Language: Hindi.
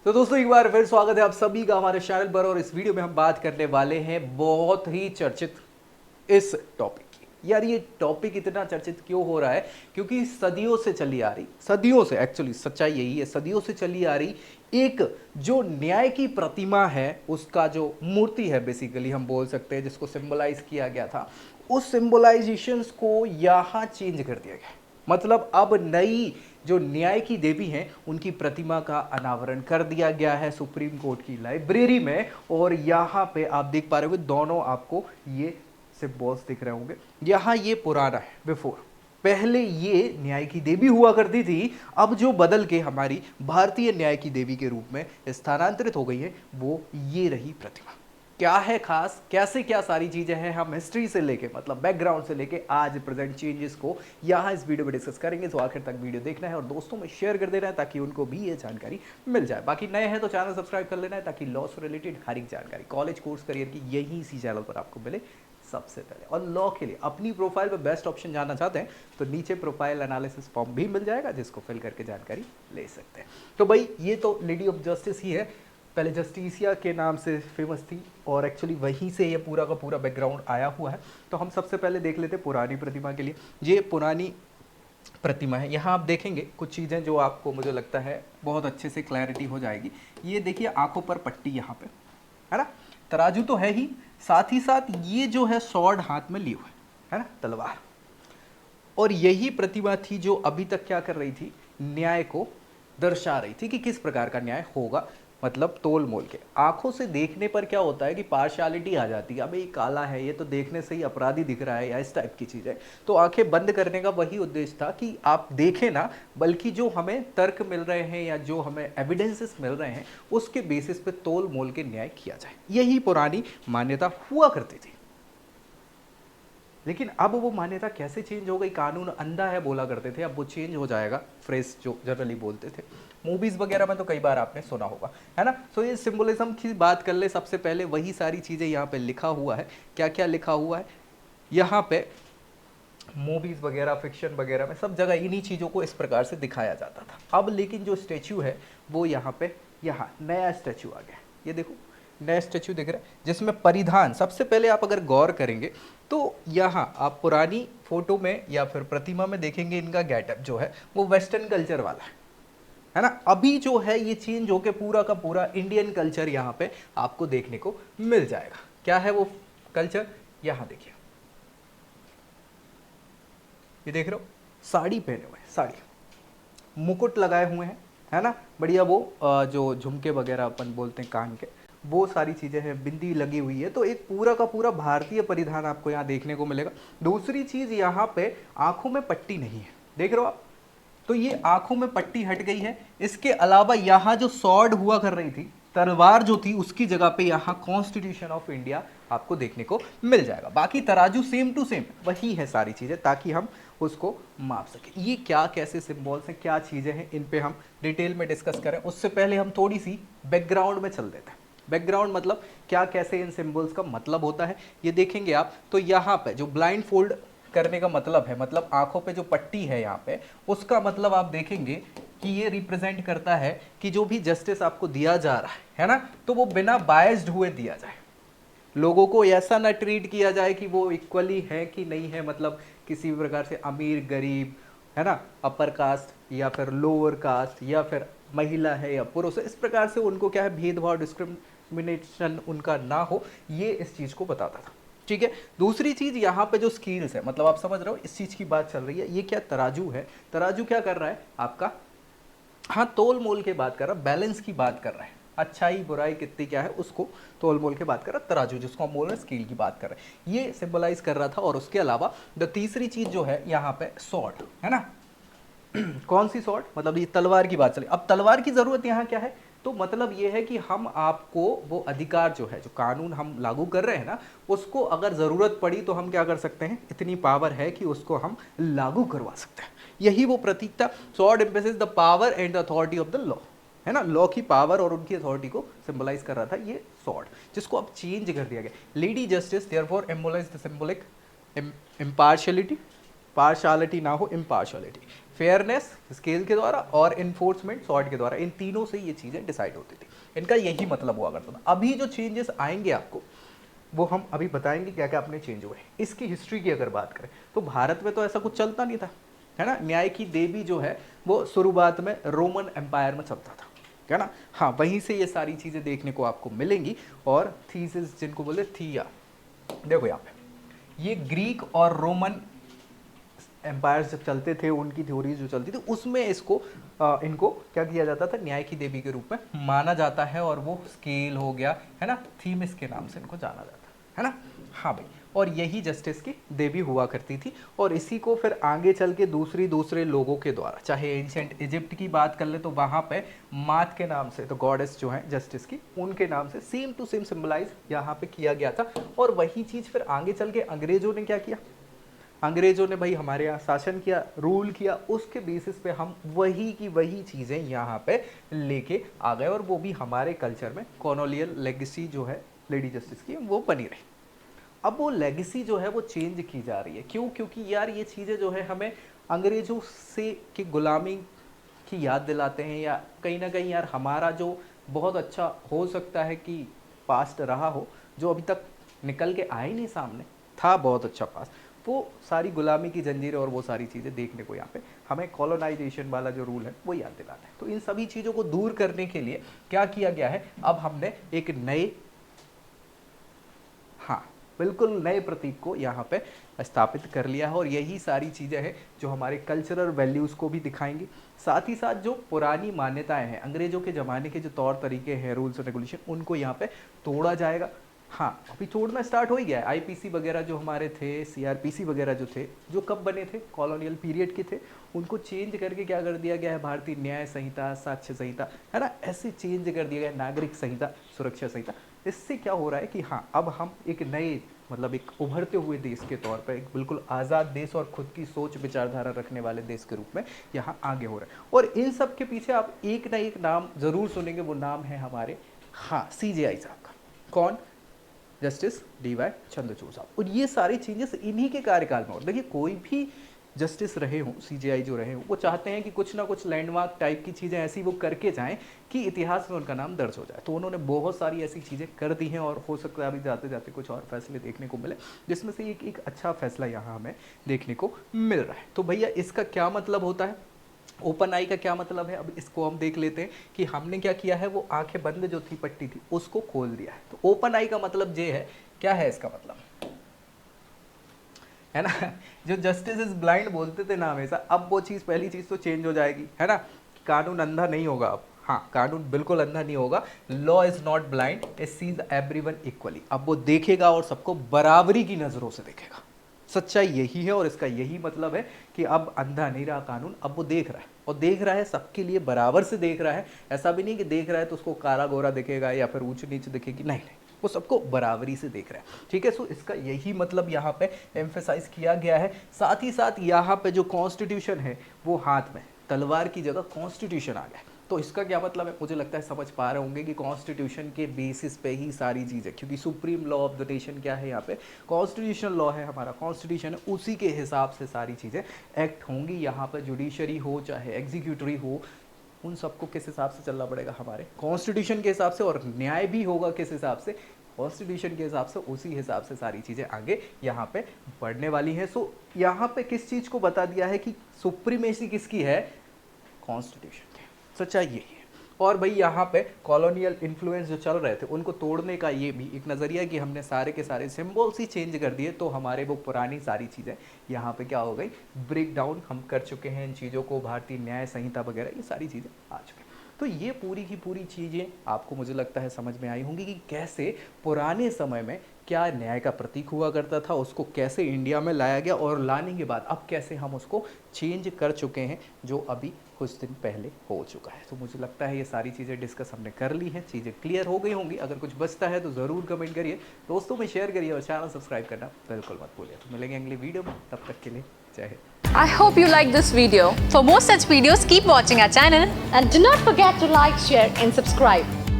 तो दोस्तों एक बार फिर स्वागत है आप सभी का हमारे चैनल पर। और इस वीडियो में हम बात करने वाले हैं बहुत ही चर्चित इस टॉपिक की। यार ये टॉपिक इतना चर्चित क्यों हो रहा है? क्योंकि सदियों से चली आ रही, सदियों से, एक्चुअली सच्चाई यही है, सदियों से चली आ रही एक जो न्याय की प्रतिमा है, उसका जो मूर्ति है बेसिकली हम बोल सकते हैं, जिसको सिंबलाइज किया गया था, उस सिंबलाइजेशंस को यहाँ चेंज कर दिया गया। मतलब अब नई जो न्याय की देवी हैं उनकी प्रतिमा का अनावरण कर दिया गया है सुप्रीम कोर्ट की लाइब्रेरी में। और यहाँ पे आप देख पा रहे होंगे दोनों आपको ये सिंबल्स दिख रहे होंगे। यहाँ ये पुराना है, बिफोर, पहले ये न्याय की देवी हुआ करती थी, अब जो बदल के हमारी भारतीय न्याय की देवी के रूप में स्थानांतरित हो गई है वो ये रही प्रतिमा। क्या है खास, कैसे क्या सारी चीजें हैं, हम हिस्ट्री से लेके मतलब बैकग्राउंड से लेके आज प्रेजेंट चेंजेस को यहाँ इस वीडियो में डिस्कस करेंगे। तो आखिर तक वीडियो देखना है और दोस्तों में शेयर कर देना है ताकि उनको भी ये जानकारी मिल जाए। बाकी नए हैं तो चैनल सब्सक्राइब कर लेना है ताकि लॉ से रिलेटेड हर एक जानकारी कॉलेज कोर्स करियर की यही इसी चैनल पर आपको मिले सबसे पहले। और लॉ के लिए अपनी प्रोफाइल पे बेस्ट ऑप्शन जानना चाहते हैं तो नीचे प्रोफाइल एनालिसिस फॉर्म भी मिल जाएगा जिसको फिल करके जानकारी ले सकते हैं। तो भाई ये तो लेडी ऑफ जस्टिस ही है, पहले जस्टिसिया के नाम से फेमस थी और एक्चुअली वहीं से ये पूरा का पूरा बैकग्राउंड आया हुआ है। तो हम सबसे पहले देख लेते पुरानी प्रतिमा के लिए। ये पुरानी प्रतिमा है, यहाँ आप देखेंगे कुछ चीज़ें जो आपको मुझे लगता है बहुत अच्छे से क्लैरिटी हो जाएगी। ये देखिए आंखों पर पट्टी यहाँ पे है ना, तराजू तो है ही, साथ ही साथ ये जो है स्वॉर्ड हाथ में लिए हुए है ना, तलवार। और यही प्रतिमा थी जो अभी तक क्या कर रही थी, न्याय को दर्शा रही थी कि किस प्रकार का न्याय होगा। मतलब तोल मोल के आंखों से देखने पर क्या होता है कि पार्शियलिटी आ जाती है, अबे ये काला है, ये तो देखने से ही अपराधी दिख रहा है या इस टाइप की चीज़ है। तो आंखें बंद करने का वही उद्देश्य था कि आप देखें ना, बल्कि जो हमें तर्क मिल रहे हैं या जो हमें एविडेंसेस मिल रहे हैं उसके बेसिस पे तोल मोल के न्याय किया जाए। यही पुरानी मान्यता हुआ करती थी। लेकिन अब वो मान्यता कैसे चेंज हो गई, कानून अंधा है बोला करते थे, अब वो चेंज हो जाएगा, फ्रेज जो जनरली बोलते थे मूवीज वगैरह में तो कई बार आपने सुना होगा है ना। सो ये सिंबलिज्म की बात कर ले, सबसे पहले वही सारी चीज़ें यहाँ पे लिखा हुआ है। क्या क्या लिखा हुआ है यहाँ पे, मूवीज वगैरह फिक्शन वगैरह में सब जगह इन्हीं चीज़ों को इस प्रकार से दिखाया जाता था। अब लेकिन जो स्टेच्यू है वो यहाँ पे, यहाँ नया स्टेच्यू आ गया, ये देखो नया स्टेच्यू दिख रहा है जिसमें परिधान, सबसे पहले आप अगर गौर करेंगे तो यहाँ आप पुरानी फोटो में या फिर प्रतिमा में देखेंगे इनका गेटअप जो है वो वेस्टर्न कल्चर वाला है ना। अभी जो है ये चेंज होके पूरा का पूरा इंडियन कल्चर यहाँ पे आपको देखने को मिल जाएगा। क्या है वो कल्चर, यहाँ देखिए, ये देख रहे हो, साड़ी पहने हुए हैं, साड़ी, मुकुट लगाए हुए हैं है ना, बढ़िया। वो जो झुमके वगैरह अपन बोलते हैं कान के, वो सारी चीज़ें हैं, बिंदी लगी हुई है। तो एक पूरा का पूरा भारतीय परिधान आपको यहाँ देखने को मिलेगा। दूसरी चीज़ यहाँ पे आंखों में पट्टी नहीं है, देख रहे हो आप, तो ये आंखों में पट्टी हट गई है। इसके अलावा यहाँ जो स्वॉर्ड हुआ कर रही थी, तलवार जो थी, उसकी जगह पे यहाँ कॉन्स्टिट्यूशन ऑफ इंडिया आपको देखने को मिल जाएगा। बाकी तराजू सेम टू सेम वही है सारी चीज़ें, ताकि हम उसको माप सके। ये क्या कैसे सिंबल्स हैं, क्या चीज़ें हैं, इन पे हम डिटेल में डिस्कस करें उससे पहले हम थोड़ी सी बैकग्राउंड में चल देते हैं। बैकग्राउंड मतलब क्या, कैसे इन सिंबल्स का मतलब होता है ये देखेंगे आप। तो यहाँ पे जो ब्लाइंड फोल्ड करने का मतलब है, मतलब आंखों पे जो पट्टी है यहाँ पे, उसका मतलब आप देखेंगे कि ये रिप्रेजेंट करता है कि जो भी जस्टिस आपको दिया जा रहा है ना, तो वो बिना बायस्ड हुए दिया जाए। लोगों को ऐसा ना ट्रीट किया जाए कि वो इक्वली है कि नहीं है, मतलब किसी भी प्रकार से अमीर गरीब है ना, अपर कास्ट या फिर लोअर कास्ट या फिर महिला है या पुरुष है, इस प्रकार से उनको क्या है भेदभाव, डिस्क्रिमिनेशन उनका ना हो, ये इस चीज़ को बताता था। ठीक है। दूसरी चीज यहाँ पे जो स्केल्स है, मतलब आप समझ रहे हो इस चीज की बात चल रही है। ये क्या तराजू है, तराजू क्या कर रहा है आपका, हाँ तोल मोल के बात कर रहा है, बैलेंस की बात कर रहा है, अच्छाई बुराई कितनी क्या है उसको तोल मोल के बात कर रहा है। तराजू जिसको हम बोल रहे हैं स्केल की बात कर रहे हैं, ये सिंबलाइज कर रहा था। और उसके अलावा द तीसरी चीज जो है यहाँ पे स्वॉर्ड है ना, कौन सी स्वॉर्ड, मतलब ये तलवार की बात चली। अब तलवार की जरूरत यहाँ क्या है, तो मतलब ये है कि हम आपको वो अधिकार जो है, जो कानून हम लागू कर रहे हैं ना, उसको अगर ज़रूरत पड़ी तो हम क्या कर सकते हैं, इतनी पावर है कि उसको हम लागू करवा सकते हैं। यही वो प्रतीक था। Sword emphasis the power and the authority of the law है ना, लॉ की पावर और उनकी अथॉरिटी को सिंबलाइज कर रहा था ये स्वॉर्ड, जिसको अब चेंज कर दिया गया। Lady justice therefore embolise the symbolic impartiality partiality ना हो, इम्पार्शलिटी, फेयरनेस स्केल के द्वारा और इन्फोर्समेंट सॉर्ट के द्वारा, इन तीनों से ये चीज़ें डिसाइड होती थी। इनका यही मतलब हुआ करता था। अभी जो चेंजेस आएंगे आपको वो हम अभी बताएंगे क्या क्या अपने चेंज हुए। इसकी हिस्ट्री की अगर बात करें तो भारत में तो ऐसा कुछ चलता नहीं था, है ना। न्याय की देवी जो है वो शुरुआत में रोमन एम्पायर में चलता था, है ना। हाँ, वहीं से ये सारी चीज़ें देखने को आपको मिलेंगी। और थीसिस जिनको बोले थिया, देखो यहाँ पे ये ग्रीक और रोमन एम्पायर्स जब चलते थे, उनकी थ्योरीज जो चलती थी उसमें इसको इनको क्या किया जाता था, न्याय की देवी के रूप में माना जाता है। और वो स्केल हो गया, है ना, थीमिस के नाम से इनको जाना जाता है ना। हाँ भाई, और यही जस्टिस की देवी हुआ करती थी। और इसी को फिर आगे चल के दूसरे लोगों के द्वारा, चाहे एंशिएंट इजिप्ट की बात कर ले तो वहाँ पे मात के नाम से, तो गॉडेस जो है जस्टिस की, उनके नाम से सेम टू सेम सिंबलाइज यहाँ पे किया गया था। और वही चीज़ फिर आगे चल के अंग्रेजों ने क्या किया, अंग्रेजों ने भाई हमारे यहाँ शासन किया, रूल किया, उसके बेसिस पे हम वही की वही चीज़ें यहाँ पे लेके आ गए। और वो भी हमारे कल्चर में कॉलोनियल लेगेसी जो है लेडी जस्टिस की वो बनी रही। अब वो लेगेसी जो है वो चेंज की जा रही है। क्यों? क्योंकि यार ये चीज़ें जो है हमें अंग्रेजों से की गुलामी की याद दिलाते हैं, या कहीं ना कहीं यार हमारा जो बहुत अच्छा हो सकता है कि पास्ट रहा हो, जो अभी तक निकल के आए नहीं सामने, था बहुत अच्छा पास्ट, वो सारी गुलामी की जंजीरें और वो सारी चीज़ें देखने को यहाँ पे हमें कॉलोनाइजेशन वाला जो रूल है वो याद दिलाता है। तो इन सभी चीज़ों को दूर करने के लिए क्या किया गया है, अब हमने एक नए, हाँ बिल्कुल नए प्रतीक को यहाँ पे स्थापित कर लिया है। और यही सारी चीज़ें हैं जो हमारे कल्चरल वैल्यूज़ को भी दिखाएंगी। साथ ही साथ जो पुरानी मान्यताएं हैं, अंग्रेजों के ज़माने के जो तौर तरीके हैं, रूल्स और रेगुलेशन, उनको यहाँ पे तोड़ा जाएगा। हाँ, अभी तोड़ना स्टार्ट हो ही गया है। आईपीसी वगैरह जो हमारे थे, सीआरपीसी वगैरह जो थे, जो कब बने थे, कॉलोनियल पीरियड के थे, उनको चेंज करके क्या कर दिया गया है, भारतीय न्याय संहिता, साक्ष्य संहिता, है ना, ऐसे चेंज कर दिया गया, नागरिक संहिता, सुरक्षा संहिता। इससे क्या हो रहा है कि हाँ, अब हम एक नए, मतलब एक उभरते हुए देश के तौर पर, एक बिल्कुल आज़ाद देश और खुद की सोच विचारधारा रखने वाले देश के रूप में यहाँ आगे हो रहे हैं। और इन सब के पीछे आप एक ना एक नाम ज़रूर सुनेंगे, वो नाम है हमारे, हाँ, सीजेआई साहब का। कौन? जस्टिस डीवाई चंद्रचूड़ साहब। और ये सारी चेंजेस इन्हीं के कार्यकाल में हो। देखिए, कोई भी जस्टिस रहे हों, सीजेआई जो रहे हों, वो चाहते हैं कि कुछ ना कुछ लैंडमार्क टाइप की चीज़ें ऐसी वो करके जाएं कि इतिहास में उनका नाम दर्ज हो जाए। तो उन्होंने बहुत सारी ऐसी चीज़ें कर दी हैं। और हो सकता है अभी जाते जाते कुछ और फैसले देखने को मिले, जिसमें से एक अच्छा फैसला यहाँ हमें देखने को मिल रहा है। तो भैया इसका क्या मतलब होता है, ओपन आई का क्या मतलब है, अब इसको हम देख लेते हैं कि हमने क्या किया है, वो आंखें बंद जो थी, पट्टी थी, उसको खोल दिया है। तो ओपन आई का मतलब ये है, क्या है इसका मतलब, है ना, जो जस्टिस इज ब्लाइंड बोलते थे ना हमेशा, अब वो चीज़, पहली चीज़ तो चेंज हो जाएगी, है ना। कानून अंधा नहीं होगा अब, हाँ, कानून बिल्कुल अंधा नहीं होगा। Law is not blind, it sees everyone equally. अब वो देखेगा और सबको बराबरी की नज़रों से देखेगा। सच्चाई यही है और इसका यही मतलब है कि अब अंधा नहीं रहा कानून, अब वो देख रहा है, और देख रहा है सबके लिए बराबर से देख रहा है। ऐसा भी नहीं कि देख रहा है तो उसको काला गोरा दिखेगा या फिर ऊंच नीच दिखेगी, नहीं, वो सबको बराबरी से देख रहा है। ठीक है, सो इसका यही मतलब यहाँ पे एम्फेसाइज किया गया है। साथ ही साथ यहाँ पे जो कॉन्स्टिट्यूशन है वो हाथ में, तलवार की जगह कॉन्स्टिट्यूशन आ गया। तो इसका क्या मतलब है, मुझे लगता है समझ पा रहे होंगे कि कॉन्स्टिट्यूशन के बेसिस पे ही सारी चीज़ें, क्योंकि supreme law of the nation क्या है यहाँ पे, कॉन्स्टिट्यूशनल लॉ है, हमारा कॉन्स्टिट्यूशन है, उसी के हिसाब से सारी चीज़ें एक्ट होंगी। यहाँ पर जुडिशरी हो चाहे एग्जीक्यूटरी हो, उन सबको किस हिसाब से चलना पड़ेगा, हमारे कॉन्स्टिट्यूशन के हिसाब से। और न्याय भी होगा किस हिसाब से, कॉन्स्टिट्यूशन के हिसाब से, उसी हिसाब से सारी चीज़ें आगे यहाँ पे बढ़ने वाली हैं। सो यहाँ पे किस चीज़ को बता दिया है कि सुप्रीमेसी किसकी है, कॉन्स्टिट्यूशन की। सच्चाई यही है। और भाई यहाँ पे कॉलोनियल इन्फ्लुएंस जो चल रहे थे उनको तोड़ने का ये भी एक नज़रिया कि हमने सारे के सारे सिम्बॉल्स ही चेंज कर दिए, तो हमारे वो पुरानी सारी चीज़ें यहाँ पे क्या हो गई, ब्रेक डाउन हम कर चुके हैं इन चीज़ों को, भारतीय न्याय संहिता वगैरह ये सारी चीज़ें आ चुकी हैं। तो ये पूरी की पूरी चीज़ें आपको मुझे लगता है समझ में आई होंगी कि कैसे पुराने समय में क्या न्याय का प्रतीक हुआ करता था, उसको कैसे इंडिया में लाया गया, और लाने के बाद अब कैसे हम उसको चेंज कर चुके हैं, जो अभी कुछ दिन पहले हो चुका है। तो मुझे लगता है ये सारी चीज़ें डिस्कस हमने कर ली हैं, चीज़ें क्लियर हो गई होंगी। अगर कुछ बचता है तो ज़रूर कमेंट करिए, दोस्तों में शेयर करिए, और चैनल सब्सक्राइब करना बिल्कुल मत भूलिए। तो मिलेंगे अगली वीडियो में, तब तक के लिए जय Hind. I hope you like this video. For more such videos, keep watching our channel and do not forget to like, share and subscribe.